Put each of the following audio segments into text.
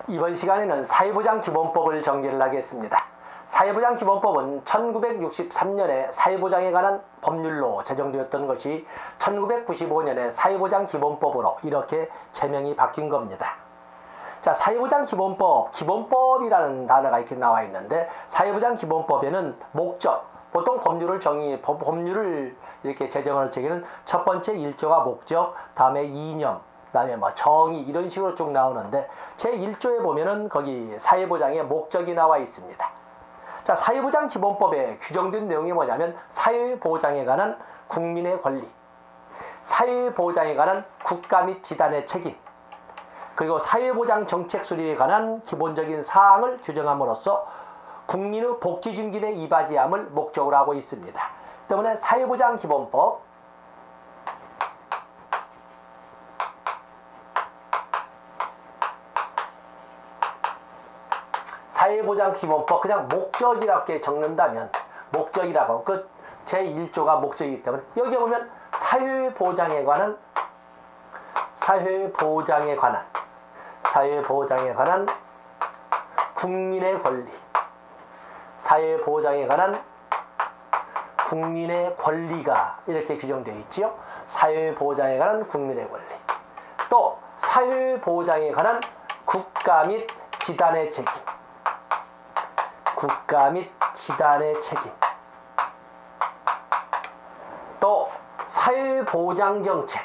이번 시간에는 사회보장기본법을 정리를 하겠습니다. 사회보장기본법은 1963년에 사회보장에 관한 법률로 제정되었던 것이 1995년에 사회보장기본법으로 이렇게 제명이 바뀐 겁니다. 자, 사회보장기본법, 기본법이라는 단어가 이렇게 나와 있는데, 사회보장기본법에는 목적, 보통 법률을 이렇게 제정할 적에는 첫 번째 1조가 목적, 다음에 이념, 그다음에 뭐 정의 이런 식으로 쭉 나오는데, 제 1조에 보면은 거기 사회보장의 목적이 나와 있습니다. 자, 사회보장기본법에 규정된 내용이 뭐냐면 사회보장에 관한 국민의 권리, 사회보장에 관한 국가 및 지단의 책임, 그리고 사회보장 정책 수립에 관한 기본적인 사항을 규정함으로써 국민의 복지 증진에 이바지함을 목적으로 하고 있습니다. 때문에 사회보장기본법, 사회보장기본법 그냥 목적이라고 적는다면, 목적이라고 그 제1조가 목적이기 때문에 여기 보면 사회보장에 관한 국민의 권리, 사회보장에 관한 국민의 권리가 이렇게 규정되어 있지요. 사회보장에 관한 국민의 권리, 또 사회보장에 관한 국가 및 지단의 책임, 국가 및 지단의 책임, 또 사회보장정책,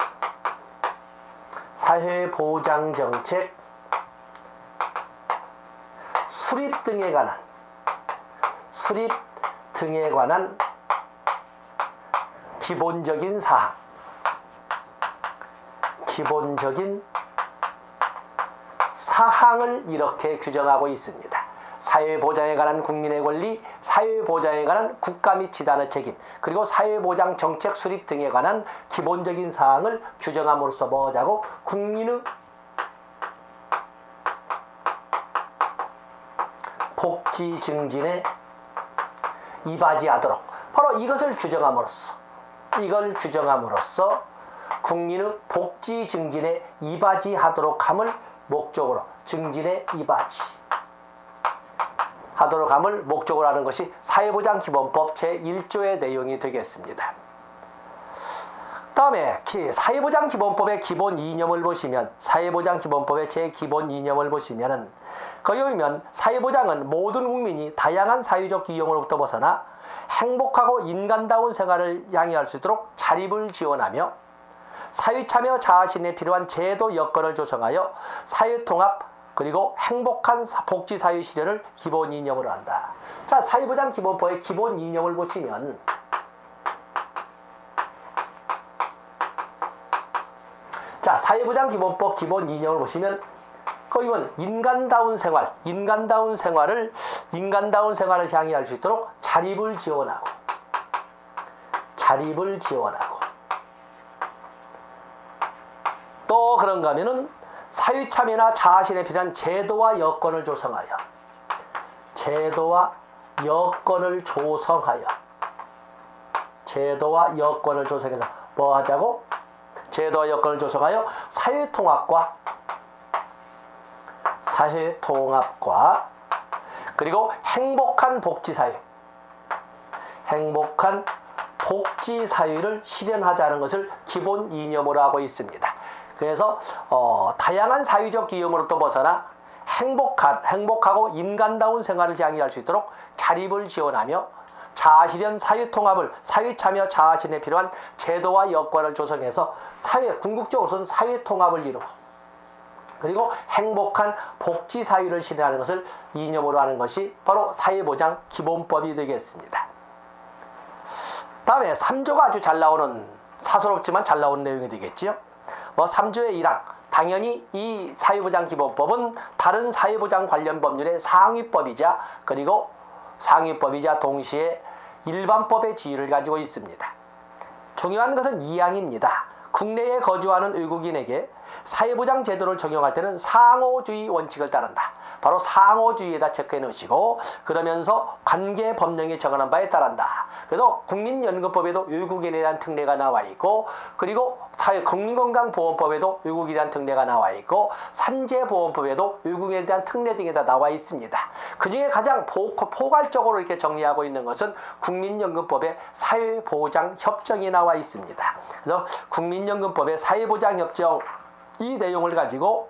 수립 등에 관한 기본적인 사항을 이렇게 규정하고 있습니다. 사회보장에 관한 국민의 권리, 사회보장에 관한 국가 및 지단의 책임, 그리고 사회보장 정책 수립 등에 관한 기본적인 사항을 규정함으로써 뭐자고 국민의 복지 증진에 이바지하도록, 바로 이것을 규정함으로써 국민의 복지 증진에 이바지하도록 함을 목적으로, 증진에 이바지 하도록 함을 목적으로 하는 것이 사회보장기본법 제1조의 내용이 되겠습니다. 다음에 사회보장기본법의 기본 이념을 보시면, 사회보장기본법의 제기본 이념을 보시면은 거기 보면 사회보장은 모든 국민이 다양한 사회적 기형으로부터 벗어나 행복하고 인간다운 생활을 향유할 수 있도록 자립을 지원하며 사회참여 자신에 필요한 제도 여건을 조성하여 사회통합 그리고 행복한 복지사회 실현을 기본 이념으로 한다. 자, 사회보장기본법의 기본 이념을 보시면, 자, 사회보장기본법 기본 이념을 보시면 거기 보면 인간다운 생활을 향해 할 수 있도록 자립을 지원하고 또 그런가 하면은 사회참여나 자아실현에 필요한 제도와 여건을 조성하여 뭐 하자고? 제도와 여건을 조성하여 사회통합과 그리고 행복한 복지사회를 실현하자는 것을 기본 이념으로 하고 있습니다. 그래서 다양한 사회적 기형으로부터 벗어나 행복하고 인간다운 생활을 향유할 수 있도록 자립을 지원하며 자아실현, 사회통합을, 사회참여, 자아실현에 필요한 제도와 여건을 조성해서 궁극적으로는 사회통합을 이루고 그리고 행복한 복지사회를 실현하는 것을 이념으로 하는 것이 바로 사회보장기본법이 되겠습니다. 다음에 3조가 아주 잘 나오는, 사소롭지만 잘 나오는 내용이 되겠지요. 3조의 1항, 당연히 이 사회보장기본법은 다른 사회보장 관련 법률의 상위법이자 동시에 일반법의 지위를 가지고 있습니다. 중요한 것은 2항입니다. 국내에 거주하는 외국인에게 사회보장 제도를 적용할 때는 상호주의 원칙을 따른다. 바로 상호주의에다 체크해 놓으시고, 그러면서 관계 법령이 정하는 바에 따른다. 그래서 국민연금법에도 외국인에 대한 특례가 나와 있고, 그리고 국민건강보험법에도 외국인에 대한 특례가 나와 있고, 산재보험법에도 외국인에 대한 특례 등이 다 나와 있습니다. 그 중에 가장 포괄적으로 이렇게 정리하고 있는 것은 국민연금법에 사회보장협정이 나와 있습니다. 그래서 국민연금법의 사회보장협정 이 내용을 가지고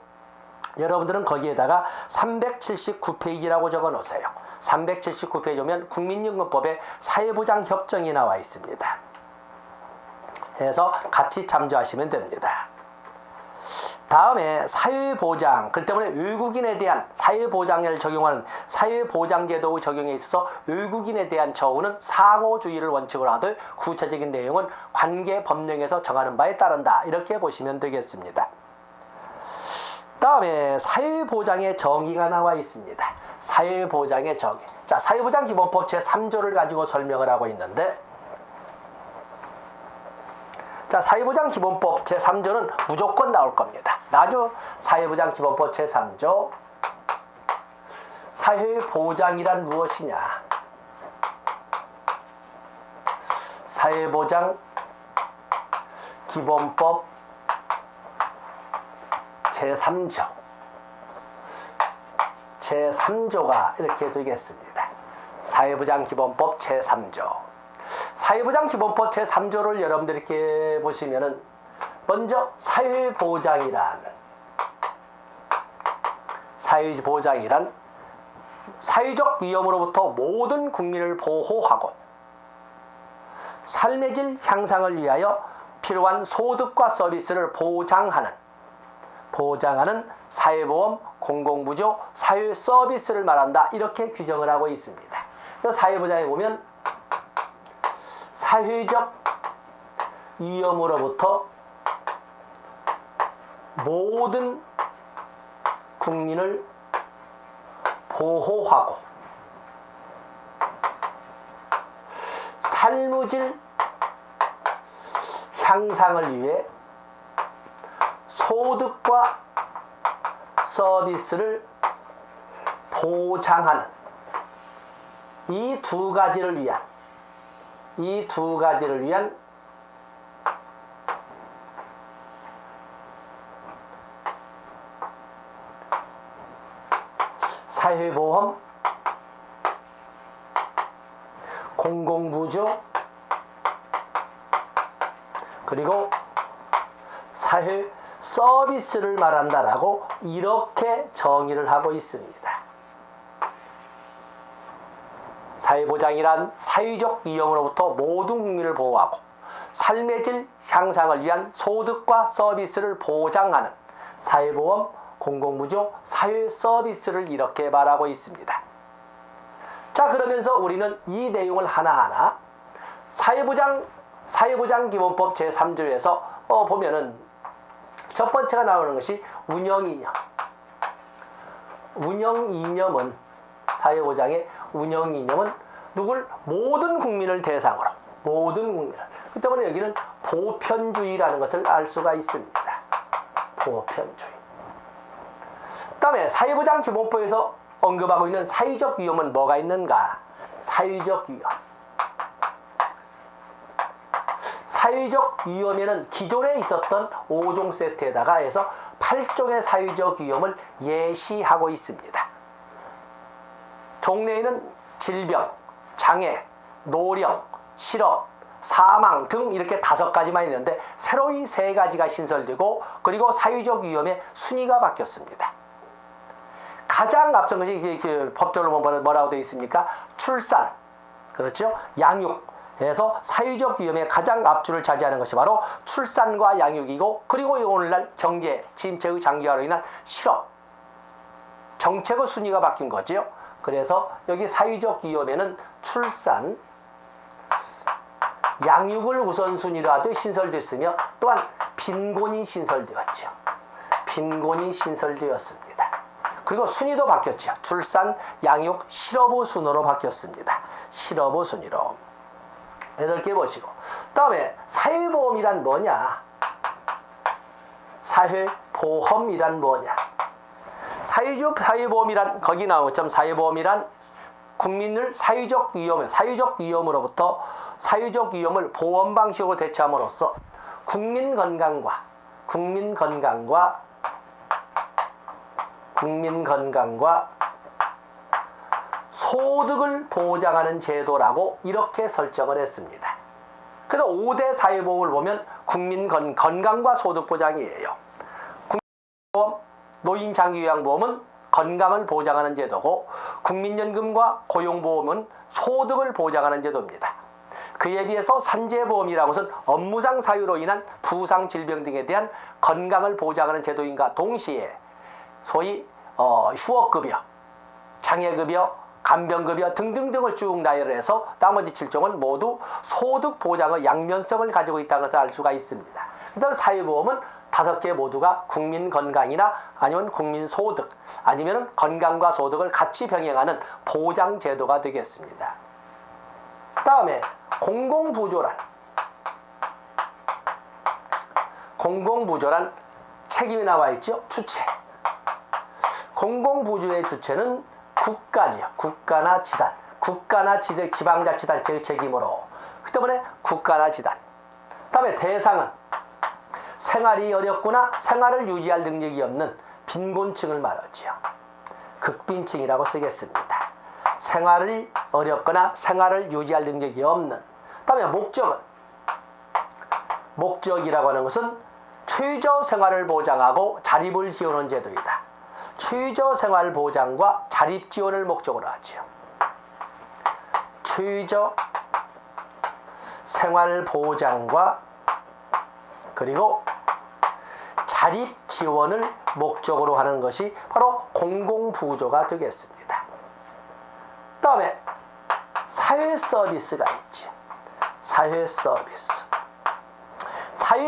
여러분들은 거기에다가 379페이지라고 적어 놓으세요. 379페이지 오면 국민연금법에 사회보장협정이 나와 있습니다. 해서 같이 참조하시면 됩니다. 다음에 사회보장, 그 때문에 외국인에 대한 사회보장을 적용하는 사회보장제도 적용에 있어서 외국인에 대한 처우는 상호주의를 원칙으로 하되 구체적인 내용은 관계법령에서 정하는 바에 따른다. 이렇게 보시면 되겠습니다. 다음에 사회보장의 정의가 나와 있습니다. 사회보장의 정의. 자, 사회보장기본법 제3조를 가지고 설명을 하고 있는데, 자, 사회보장기본법 제3조는 무조건 나올 겁니다. 나죠? 사회보장기본법 제3조. 사회보장이란 무엇이냐? 사회보장기본법 제3조. 제3조가 이렇게 되겠습니다. 사회보장기본법 제3조. 사회보장기본법 제3조를 여러분들이 이렇게 보시면은, 먼저 사회보장이란 사회적 위험으로부터 모든 국민을 보호하고 삶의 질 향상을 위하여 필요한 소득과 서비스를 보장하는 사회보험, 공공부조, 사회 서비스를 말한다. 이렇게 규정을 하고 있습니다. 그래서 사회보장에 보면 사회적 위험으로부터 모든 국민을 보호하고 삶의 질 향상을 위해 소득과 서비스를 보장하는 이 두 가지를 위한 사회보험, 공공부조, 그리고 사회 서비스를 말한다라고 이렇게 정의를 하고 있습니다. 사회보장이란 사회적 위험으로부터 모든 국민을 보호하고 삶의 질 향상을 위한 소득과 서비스를 보장하는 사회보험, 공공부조, 사회 서비스를 이렇게 말하고 있습니다. 자, 그러면서 우리는 이 내용을 하나하나 사회보장기본법 제3조에서 보면은 첫 번째가 나오는 것이 운영이념. 운영이념은, 사회보장의 운영이념은 모든 국민을 대상으로, 모든 국민을. 그 때문에 여기는 보편주의라는 것을 알 수가 있습니다. 보편주의. 그 다음에 사회보장기본법에서 언급하고 있는 사회적 위험은 뭐가 있는가? 사회적 위험. 사회적 위험에는 기존에 있었던 5종 세트에다가 해서 8종의 사회적 위험을 예시하고 있습니다. 종래에는 질병, 장애, 노령, 실업, 사망 등 이렇게 5가지만 있는데 새로이 3가지가 신설되고, 그리고 사회적 위험의 순위가 바뀌었습니다. 가장 앞선 것이 법적으로 뭐라고 되어 있습니까? 출산, 그렇죠? 양육. 그래서 사회적 위험의 가장 앞줄을 차지하는 것이 바로 출산과 양육이고, 그리고 오늘날 경제 침체의 장기화로 인한 실업, 정책의 순위가 바뀐 거죠. 그래서 여기 사회적 위험에는 출산, 양육을 우선순위로 하되 신설됐으며, 또한 빈곤이 신설되었죠. 빈곤이 신설되었습니다. 그리고 순위도 바뀌었죠. 출산, 양육, 실업의 순으로 바뀌었습니다. 실업의 순위로. 8개 보시고, 다음에 사회보험이란 뭐냐? 사회보험이란 뭐냐? 사회보험이란 거기 나온 것처럼 사회보험이란 국민을 사회적 위험으로부터 사회적 위험을 보험 방식으로 대처함으로써 국민 건강과 소득을 보장하는 제도라고 이렇게 설정을 했습니다. 그래서 5대 사회보험을 보면 국민 건강과 소득 보장이에요. 국민보험, 노인장기요양보험은 건강을 보장하는 제도고 국민연금과 고용보험은 소득을 보장하는 제도입니다. 그에 비해서 산재보험이라는 것은 업무상 사유로 인한 부상, 질병 등에 대한 건강을 보장하는 제도인가 동시에 소위 휴업급여, 장애급여, 간병급여 등등등을 쭉 나열을 해서 나머지 7종은 모두 소득 보장의 양면성을 가지고 있다는 것을 알 수가 있습니다. 그다음 사회보험은 5개 모두가 국민 건강이나 아니면 국민 소득 아니면 건강과 소득을 같이 병행하는 보장 제도가 되겠습니다. 다음에 공공부조란 책임이 나와 있죠. 주체. 공공부조의 주체는 국가지요. 국가나 지방자치단 책임으로. 그 때문에 국가나 지단. 다음에 대상은 생활이 어렵거나 생활을 유지할 능력이 없는 빈곤층을 말하지요. 극빈층이라고 쓰겠습니다. 생활이 어렵거나 생활을 유지할 능력이 없는. 다음에 목적이라고 하는 것은 최저 생활을 보장하고 자립을 지원하는 제도이다. 최저 생활 보장과 자립 지원을 목적으로 하지요. 최저 생활 보장과 그리고 자립 지원을 목적으로 하는 것이 바로 공공부조가 되겠습니다. 다음에 사회 서비스가 있죠. 사회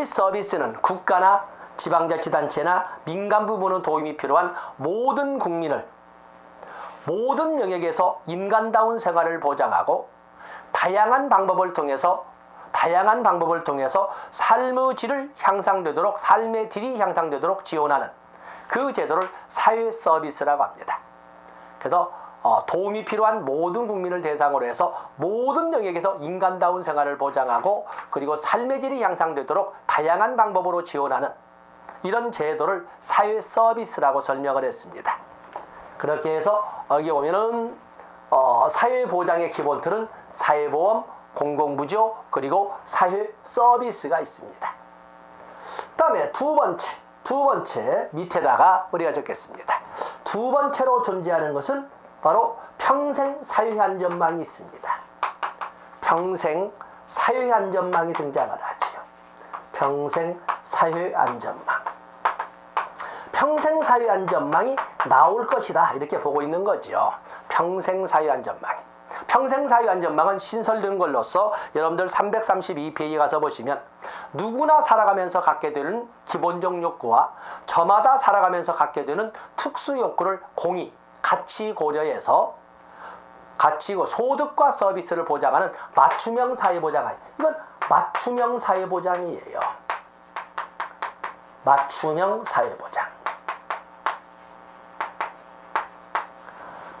서비스는 국가나 지방자치단체나 민간 부문의 도움이 필요한 모든 국민을 모든 영역에서 인간다운 생활을 보장하고 다양한 방법을 통해서 삶의 질이 향상되도록 지원하는 그 제도를 사회 서비스라고 합니다. 그래서 도움이 필요한 모든 국민을 대상으로 해서 모든 영역에서 인간다운 생활을 보장하고 그리고 삶의 질이 향상되도록 다양한 방법으로 지원하는 이런 제도를 사회 서비스라고 설명을 했습니다. 그렇게 해서 여기 보면은 사회보장의 기본틀은 사회보험, 공공부조, 그리고 사회 서비스가 있습니다. 다음에 두 번째 밑에다가 우리가 적겠습니다. 두 번째로 존재하는 것은 바로 평생 사회안전망이 있습니다. 평생 사회안전망이 등장을 하지요. 평생 사회안전망. 평생 사회안전망이 나올 것이다 이렇게 보고 있는 거죠. 평생 사회안전망. 평생 사회안전망은 신설된 걸로서 여러분들 332페이지에 가서 보시면 누구나 살아가면서 갖게 되는 기본적 욕구와 저마다 살아가면서 갖게 되는 특수 욕구를 공히 같이 고려해서 소득과 서비스를 보장하는 맞춤형 사회보장. 이건 맞춤형 사회보장이에요. 맞춤형 사회보장.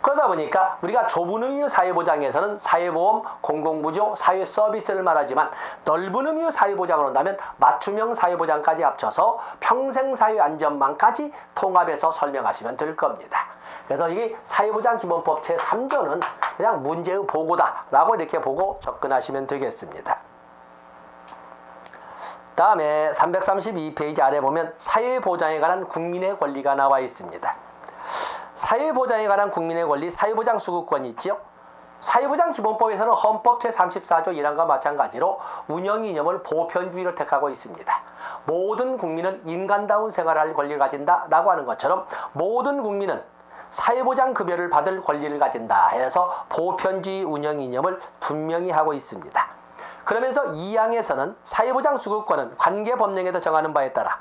그러다 보니까 우리가 좁은 의미의 사회보장에서는 사회보험, 공공부조, 사회 서비스를 말하지만 넓은 의미의 사회보장을 한다면 맞춤형 사회보장까지 합쳐서 평생 사회안전망까지 통합해서 설명하시면 될 겁니다. 그래서 이게 사회보장기본법 제3조는 그냥 문제의 보고다라고 이렇게 보고 접근하시면 되겠습니다. 다음에 332페이지 아래 보면 사회보장에 관한 국민의 권리가 나와 있습니다. 사회보장에 관한 국민의 권리, 사회보장 수급권이 있죠. 사회보장기본법에서는 헌법 제34조 1항과 마찬가지로 운영 이념을 보편주의를 택하고 있습니다. 모든 국민은 인간다운 생활을 할 권리를 가진다라고 하는 것처럼 모든 국민은 사회보장 급여를 받을 권리를 가진다 해서 보편주의 운영 이념을 분명히 하고 있습니다. 그러면서 2항에서는 사회보장 수급권은 관계법령에서 정하는 바에 따라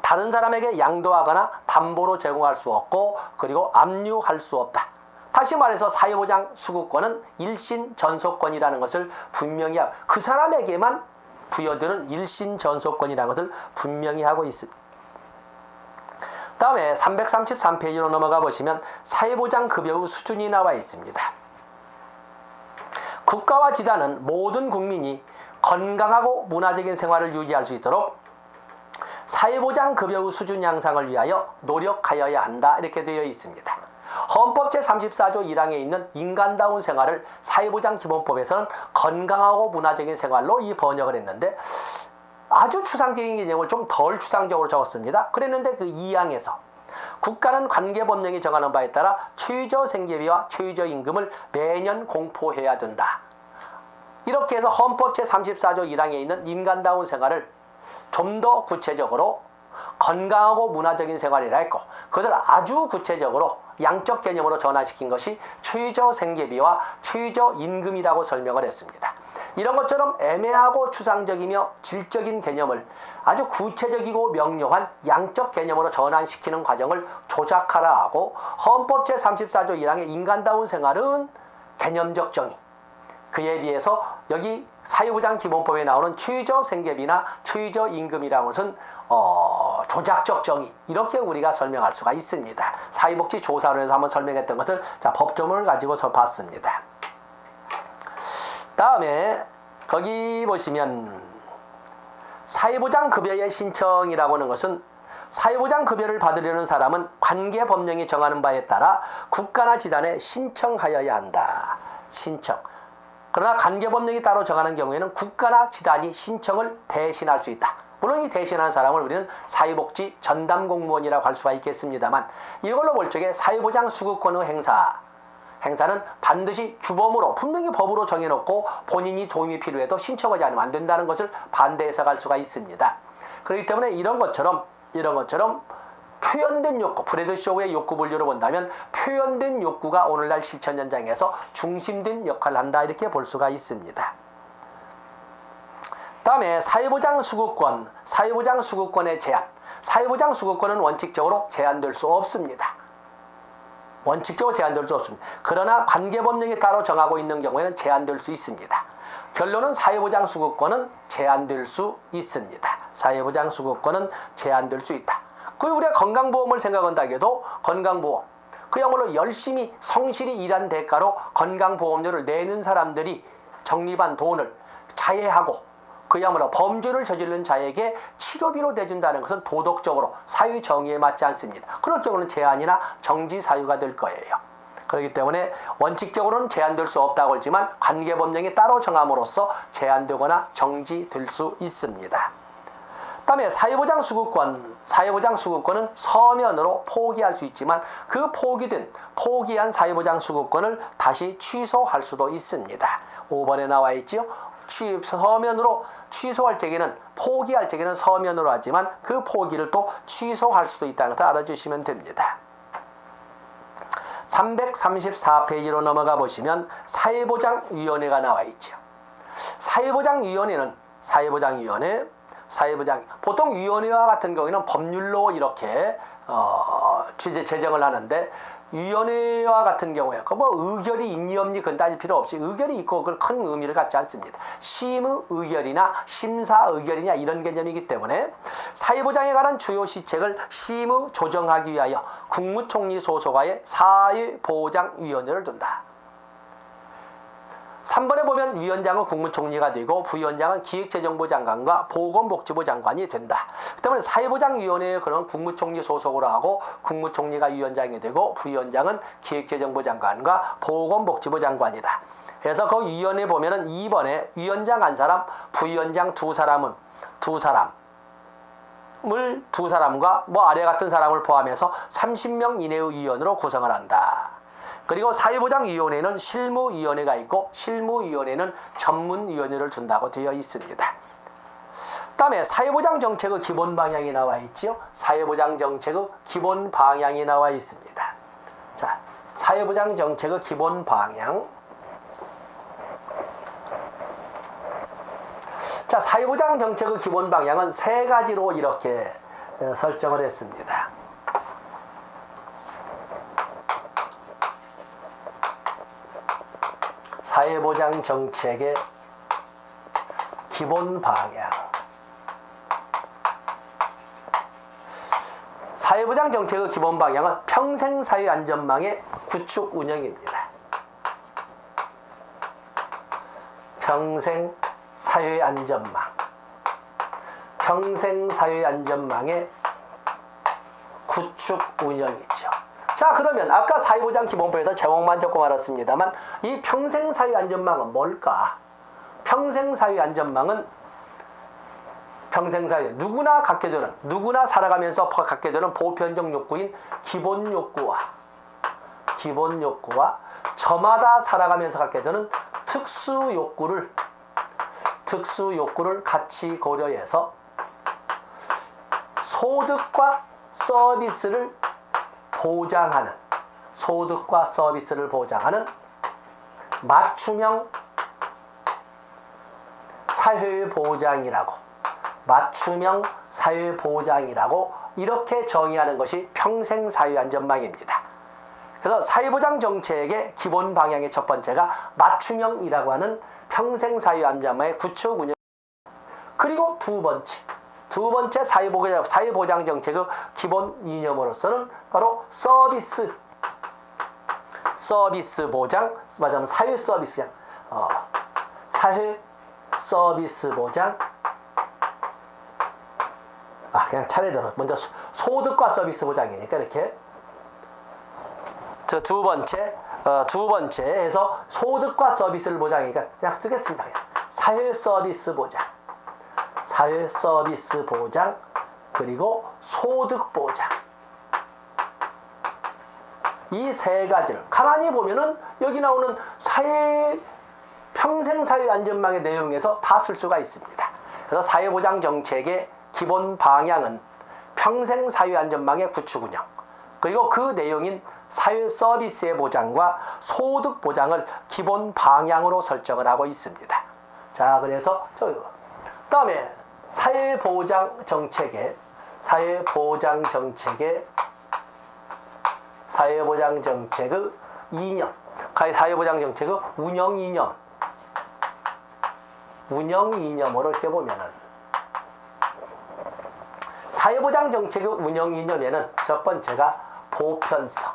다른 사람에게 양도하거나 담보로 제공할 수 없고 그리고 압류할 수 없다. 다시 말해서 사회보장 수급권은 일신 전속권이라는 것을 분명히 그 사람에게만 부여되는 일신 전속권이라는 것을 분명히 하고 있습니다. 다음에 333페이지로 넘어가 보시면 사회보장 급여의 수준이 나와 있습니다. 국가와 지단은 모든 국민이 건강하고 문화적인 생활을 유지할 수 있도록 사회보장 급여의 수준 향상을 위하여 노력하여야 한다, 이렇게 되어 있습니다. 헌법 제34조 1항에 있는 인간다운 생활을 사회보장 기본법에서는 건강하고 문화적인 생활로 이 번역을 했는데 아주 추상적인 개념을 좀 덜 추상적으로 적었습니다. 그랬는데 그 2항에서 국가는 관계법령이 정하는 바에 따라 최저생계비와 최저임금을 매년 공포해야 된다. 이렇게 해서 헌법 제34조 1항에 있는 인간다운 생활을 좀 더 구체적으로 건강하고 문화적인 생활이라 했고, 그것을 아주 구체적으로 양적 개념으로 전환시킨 것이 최저생계비와 최저임금이라고 설명을 했습니다. 이런 것처럼 애매하고 추상적이며 질적인 개념을 아주 구체적이고 명료한 양적 개념으로 전환시키는 과정을 조작하라 하고, 헌법 제34조 1항의 인간다운 생활은 개념적 정의, 그에 비해서 여기 사회보장 기본법에 나오는 최저생계비나 최저임금이라는 것은 조작적 정의, 이렇게 우리가 설명할 수가 있습니다. 사회복지조사원에서 한번 설명했던 것을 법조문을 가지고서 봤습니다. 다음에 거기 보시면 사회보장 급여의 신청이라고 하는 것은 사회보장 급여를 받으려는 사람은 관계법령이 정하는 바에 따라 국가나 지단에 신청하여야 한다. 신청. 그러나 관계법령이 따로 정하는 경우에는 국가나 지단이 신청을 대신할 수 있다. 물론 이 대신하는 사람을 우리는 사회복지 전담공무원이라고 할 수가 있겠습니다만, 이걸로 볼 적에 사회보장 수급권의 행사는 반드시 규범으로 분명히 법으로 정해놓고 본인이 도움이 필요해도 신청하지 않으면 안 된다는 것을 반대 해석할 수가 있습니다. 그렇기 때문에 이런 것처럼 표현된 욕구, 브래드쇼의 욕구 분류로 본다면 표현된 욕구가 오늘날 실천 현장에서 중심된 역할을 한다, 이렇게 볼 수가 있습니다. 다음에 사회보장 수급권의 제한. 사회보장 수급권은 원칙적으로 제한될 수 없습니다. 원칙적으로 제한될 수 없습니다. 그러나 관계법령이 따로 정하고 있는 경우에는 제한될 수 있습니다. 결론은 사회보장 수급권은 제한될 수 있습니다. 사회보장 수급권은 제한될 수 있다. 그리고 우리가 건강보험을 생각한다 해도 건강보험, 그야말로 열심히 성실히 일한 대가로 건강보험료를 내는 사람들이 적립한 돈을 자해하고 그야말로 범죄를 저지른 자에게 치료비로 내준다는 것은 도덕적으로 사회정의에 맞지 않습니다. 그럴 경우는 제한이나 정지 사유가 될 거예요. 그렇기 때문에 원칙적으로는 제한될 수 없다고 하지만 관계법령이 따로 정함으로써 제한되거나 정지될 수 있습니다. 다음에 사회보장 수급권은 서면으로 포기할 수 있지만 그 포기한 사회보장 수급권을 다시 취소할 수도 있습니다. 5번에 나와 있지요. 서면으로 취소할 적에는, 포기할 적에는 서면으로 하지만 그 포기를 또 취소할 수도 있다는 것을 알아주시면 됩니다. 334페이지로 넘어가 보시면 사회보장위원회가 나와 있죠. 보통 위원회와 같은 경우에는 법률로 이렇게 제정을 하는데, 위원회와 같은 경우에 의결이 있니 없니 그건 따질 필요 없이 의결이 있고 그걸 큰 의미를 갖지 않습니다. 심의 의결이나 심사 의결이냐 이런 개념이기 때문에 사회보장에 관한 주요 시책을 심의 조정하기 위하여 국무총리 소속하에 사회보장위원회를 둔다. 3번에 보면 위원장은 국무총리가 되고 부위원장은 기획재정부 장관과 보건복지부 장관이 된다. 그다음에 사회보장위원회에 그런 국무총리 소속으로 하고 국무총리가 위원장이 되고 부위원장은 기획재정부 장관과 보건복지부 장관이다. 그래서 그 위원회 보면은 2번에 위원장 한 사람, 부위원장 두 사람을 두 사람과 아래 같은 사람을 포함해서 30명 이내의 위원으로 구성을 한다. 그리고 사회보장위원회는 실무위원회가 있고 실무위원회는 전문위원회를 둔다고 되어 있습니다. 다음에 사회보장 정책의 기본 방향이 나와 있지요. 사회보장 정책의 기본 방향이 나와 있습니다. 자, 사회보장 정책의 기본 방향. 자, 사회보장 정책의 기본 방향은 세 가지로 이렇게 설정을 했습니다. 사회보장 정책의 기본 방향. 사회보장 정책의 기본 방향은 평생사회 안전망의 구축 운영입니다. 평생사회 안전망. 평생사회 안전망의 구축 운영이죠. 자, 그러면 아까 사회보장 기본법에서 제목만 적고 말았습니다만 이 평생사회 안전망은 뭘까? 평생사회 안전망은 평생사회 누구나 갖게 되는, 누구나 살아가면서 갖게 되는 보편적 욕구인 기본 욕구와 저마다 살아가면서 갖게 되는 특수 욕구를 같이 고려해서 소득과 서비스를 보장하는 맞춤형 사회보장이라고 이렇게 정의하는 것이 평생사회안전망입니다. 그래서 사회보장 정책의 기본 방향의 첫 번째가 맞춤형이라고 하는 평생사회안전망의 구축 운영. 그리고 두 번째 사회보장 정책의 기본 이념으로서는 바로 서비스 보장, 말하자면 사회 서비스 보장. 그냥 차례대로 먼저 소득과 서비스 보장이니까 이렇게 저 두 번째에서 소득과 서비스를 보장이니까 그냥 쓰겠습니다. 그냥 사회 서비스 보장 그리고 소득 보장. 이 세 가지를 가만히 보면은 여기 나오는 평생사회 안전망의 내용에서 다 쓸 수가 있습니다. 그래서 사회보장 정책의 기본 방향은 평생사회 안전망의 구축 운영, 그리고 그 내용인 사회 서비스의 보장과 소득 보장을 기본 방향으로 설정을 하고 있습니다. 자, 그래서 다음에 사회보장 정책의 이념, 사회보장 정책의 운영 이념으로 이렇게 보면은 사회보장 정책의 운영 이념에는 첫 번째가 보편성,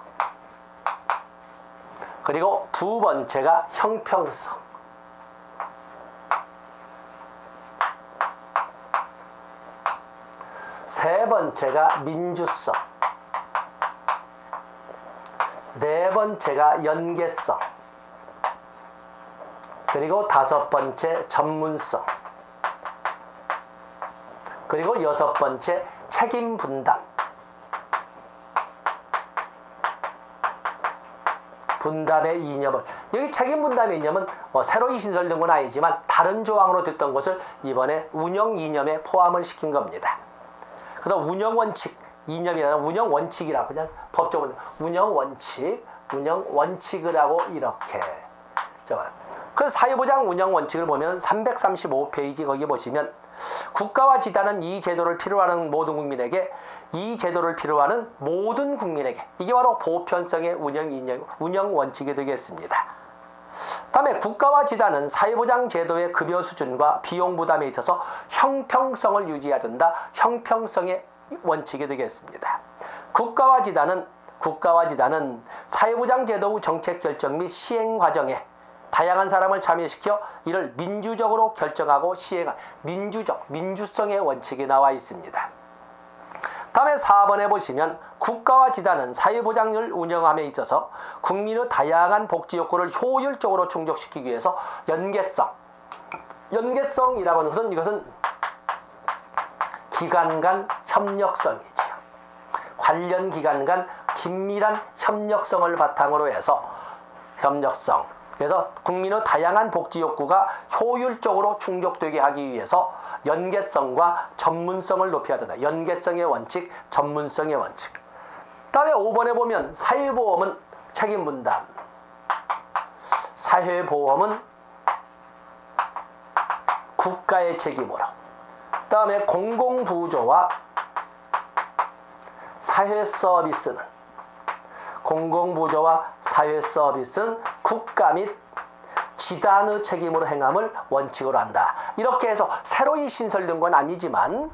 그리고 두 번째가 형평성, 세 번째가 민주성, 네 번째가 연계성, 그리고 다섯 번째 전문성, 그리고 여섯 번째 책임 분담. 분담의 이념을, 여기 책임 분담의 이념은 새로 신설된 건 아니지만 다른 조항으로 됐던 것을 이번에 운영 이념에 포함을 시킨 겁니다. 그다음 운영 원칙 이념이라는 운영 원칙이라고 그냥 법적으로 운영 원칙을 하고 이렇게. 그래서 사회보장 운영 원칙을 보면 335페이지 거기 보시면 국가와 집단은 이 제도를 필요로 하는 모든 국민에게, 이게 바로 보편성의 운영 원칙이 되겠습니다. 다음에 국가와 집단은 사회보장 제도의 급여 수준과 비용 부담에 있어서 형평성을 유지해야 된다. 형평성의 원칙이 되겠습니다. 국가와 집단은 사회보장 제도 정책 결정 및 시행 과정에 다양한 사람을 참여시켜 이를 민주적으로 결정하고 시행한 민주성의 원칙이 나와 있습니다. 다음에 4번에 보시면 국가와 집단은 사회보장을 운영함에 있어서 국민의 다양한 복지 욕구를 효율적으로 충족시키기 위해서 연계성이라고 하는 것은 이것은 기관 간 협력성이죠. 관련 기관 간 긴밀한 협력성을 바탕으로 해서 그래서 국민의 다양한 복지 욕구가 효율적으로 충족되게 하기 위해서 연계성과 전문성을 높여야 된다. 연계성의 원칙, 전문성의 원칙. 다음에 5번에 보면 사회보험은 책임 분담. 사회보험은 국가의 책임으로. 다음에 공공부조와 사회서비스는 국가 및 지단의 책임으로 행함을 원칙으로 한다. 이렇게 해서 새로이 신설된 건 아니지만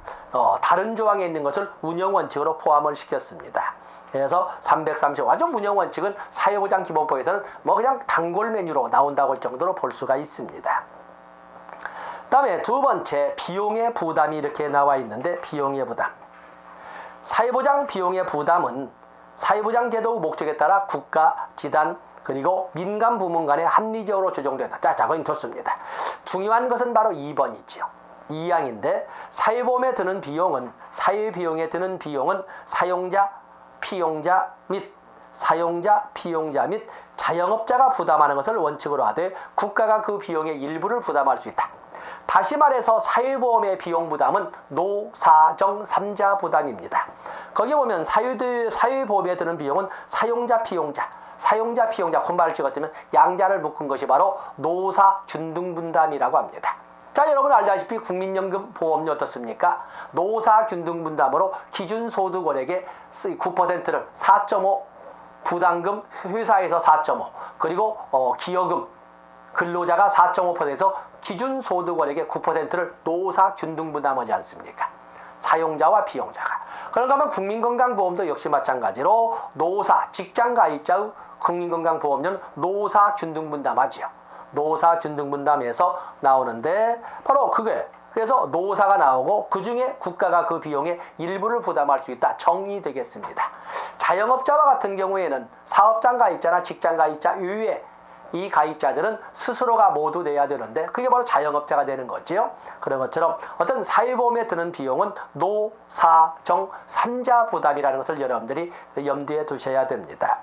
다른 조항에 있는 것을 운영 원칙으로 포함을 시켰습니다. 그래서 335종 운영 원칙은 사회보장 기본법에서는 뭐 그냥 단골 메뉴로 나온다고 할 정도로 볼 수가 있습니다. 다음에 두 번째, 비용의 부담이 이렇게 나와 있는데, 비용의 부담. 사회보장 비용의 부담은 사회보장 제도의 목적에 따라 국가, 지단, 그리고 민간 부문 간에 합리적으로 조정된다. 자, 그건 좋습니다. 중요한 것은 바로 2번이지요. 2항인데, 사회보험에 드는 비용은, 사회비용에 드는 비용은 사용자, 피용자 및 자영업자가 부담하는 것을 원칙으로 하되 국가가 그 비용의 일부를 부담할 수 있다. 다시 말해서 사회보험의 비용 부담은 노사정 3자 부담입니다. 거기 보면 사회보험에 드는 비용은 사용자, 피용자 콤마를 찍었으면 양자를 묶은 것이 바로 노사균등분담이라고 합니다. 자, 여러분 알다시피 국민연금 보험료 어떻습니까? 노사균등분담으로 기준소득원액의 9%를 4.5, 부담금 회사에서 4.5, 그리고 기여금 근로자가 4.5%에서 기준소득원액의 9%를 노사균등분담하지 않습니까? 사용자와 비용자가. 그런가 하면 국민건강보험도 역시 마찬가지로 직장가입자의 국민건강보험료는 노사균등분담하지요. 노사균등분담에서 나오는데 바로 그게, 그래서 노사가 나오고 그 중에 국가가 그 비용의 일부를 부담할 수 있다. 정의되겠습니다. 자영업자와 같은 경우에는 사업장 가입자나 직장 가입자 이외에 이 가입자들은 스스로가 모두 내야 되는데 그게 바로 자영업자가 되는 거지요. 그런 것처럼 어떤 사회보험에 드는 비용은 노사정 3자 부담이라는 것을 여러분들이 염두에 두셔야 됩니다.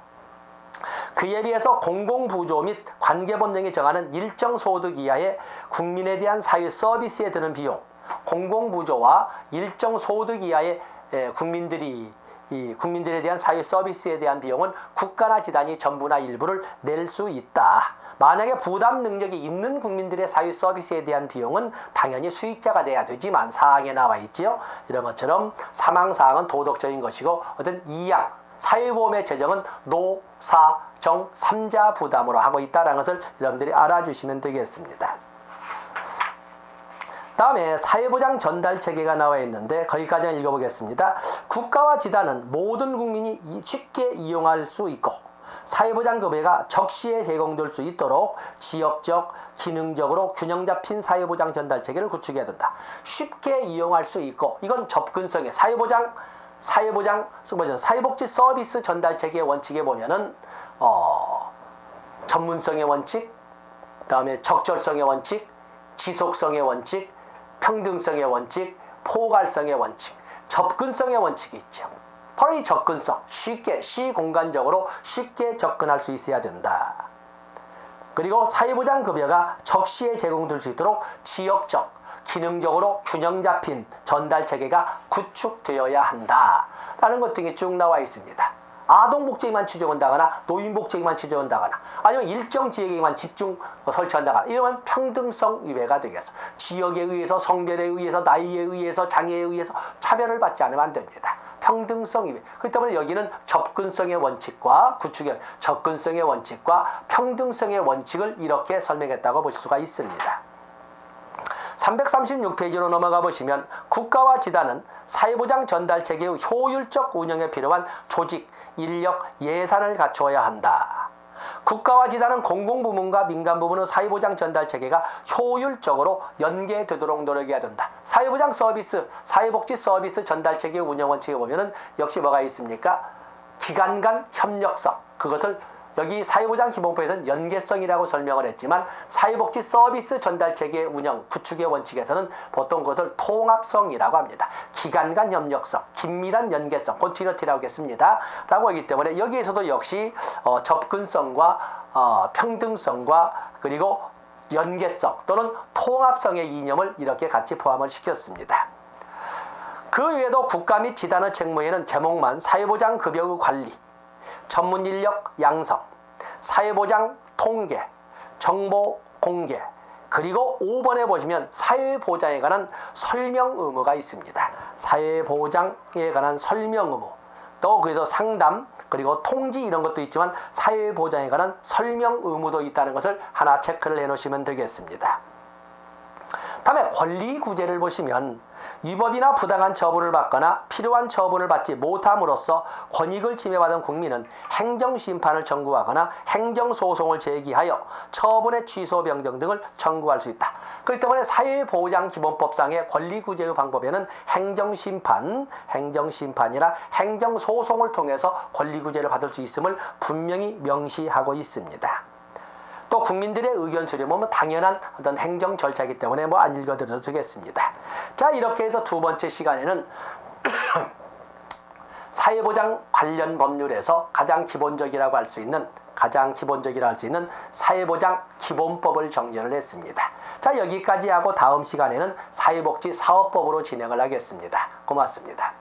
그에 비해서 공공부조 및 관계법령이 정하는 일정 소득 이하의 국민에 대한 사회 서비스에 드는 비용, 공공부조와 일정 소득 이하의 국민들에 대한 사회 서비스에 대한 비용은 국가나 지단이 전부나 일부를 낼 수 있다. 만약에 부담 능력이 있는 국민들의 사회 서비스에 대한 비용은 당연히 수익자가 돼야 되지만 사항에 나와 있지요. 이런 것처럼 사망사항은 도덕적인 것이고 어떤 이양, 사회보험의 재정은 노사정 3자 부담으로 하고 있다는 것을 여러분들이 알아주시면 되겠습니다. 다음에 사회보장 전달체계가 나와 있는데 거기까지 읽어보겠습니다. 국가와 지단은 모든 국민이 쉽게 이용할 수 있고 사회보장급여가 적시에 제공될 수 있도록 지역적, 기능적으로 균형 잡힌 사회보장 전달체계를 구축해야 된다. 쉽게 이용할 수 있고, 이건 접근성의 사회복지 서비스 전달체계의 원칙에 보면은 전문성의 원칙, 그다음에 적절성의 원칙, 지속성의 원칙, 평등성의 원칙, 포괄성의 원칙, 접근성의 원칙이 있죠. 바로 이 접근성, 시공간적으로 쉽게 접근할 수 있어야 된다. 그리고 사회보장급여가 적시에 제공될 수 있도록 지역적, 기능적으로 균형 잡힌 전달체계가 구축되어야 한다. 라는 것 등이 쭉 나와 있습니다. 아동복지에만 추정한다거나 노인복지에만 추정한다거나 아니면 일정 지역에만 집중 설치한다거나 이러면 평등성 위배가 되겠어. 지역에 의해서, 성별에 의해서, 나이에 의해서, 장애에 의해서 차별을 받지 않으면 안 됩니다. 평등성 위배. 그렇기 때문에 여기는 접근성의 원칙과 접근성의 원칙과 평등성의 원칙을 이렇게 설명했다고 볼 수가 있습니다. 336페이지로 넘어가 보시면 국가와 지단은 사회보장 전달체계의 효율적 운영에 필요한 조직, 인력, 예산을 갖추어야 한다. 국가와 지단은 공공부문과 민간부문의 사회보장 전달체계가 효율적으로 연계되도록 노력해야 된다. 사회보장 서비스, 사회복지 서비스 전달체계 운영 원칙에 보면은 역시 뭐가 있습니까? 기관 간 협력성, 그것을 여기 사회보장 기본법에서는 연계성이라고 설명을 했지만 사회복지 서비스 전달체계 운영 구축의 원칙에서는 보통 그것을 통합성이라고 합니다. 기관 간 협력성, 긴밀한 연계성, 컨티뉴티라고 하겠습니다. 라고 하기 때문에 여기에서도 역시 접근성과 평등성과 그리고 연계성 또는 통합성의 이념을 이렇게 같이 포함을 시켰습니다. 그 외에도 국가 및 지단의 책무에는 제목만 사회보장 급여의 관리, 전문인력 양성, 사회보장 통계, 정보 공개, 그리고 5번에 보시면 사회보장에 관한 설명 의무가 있습니다. 사회보장에 관한 설명 의무, 또 그래서 상담 그리고 통지 이런 것도 있지만 사회보장에 관한 설명 의무도 있다는 것을 하나 체크를 해 놓으시면 되겠습니다. 다음에 권리구제를 보시면 위법이나 부당한 처분을 받거나 필요한 처분을 받지 못함으로써 권익을 침해받은 국민은 행정심판을 청구하거나 행정소송을 제기하여 처분의 취소 변경 등을 청구할 수 있다. 그렇기 때문에 사회보장기본법상의 권리구제의 방법에는 행정심판이나 행정소송을 통해서 권리구제를 받을 수 있음을 분명히 명시하고 있습니다. 또 국민들의 의견 수렴은 당연한 어떤 행정 절차이기 때문에 안 읽어드려도 되겠습니다. 자, 이렇게 해서 두 번째 시간에는 사회보장 관련 법률에서 가장 기본적이라고 할 수 있는 사회보장 기본법을 정리를 했습니다. 자, 여기까지 하고 다음 시간에는 사회복지 사업법으로 진행을 하겠습니다. 고맙습니다.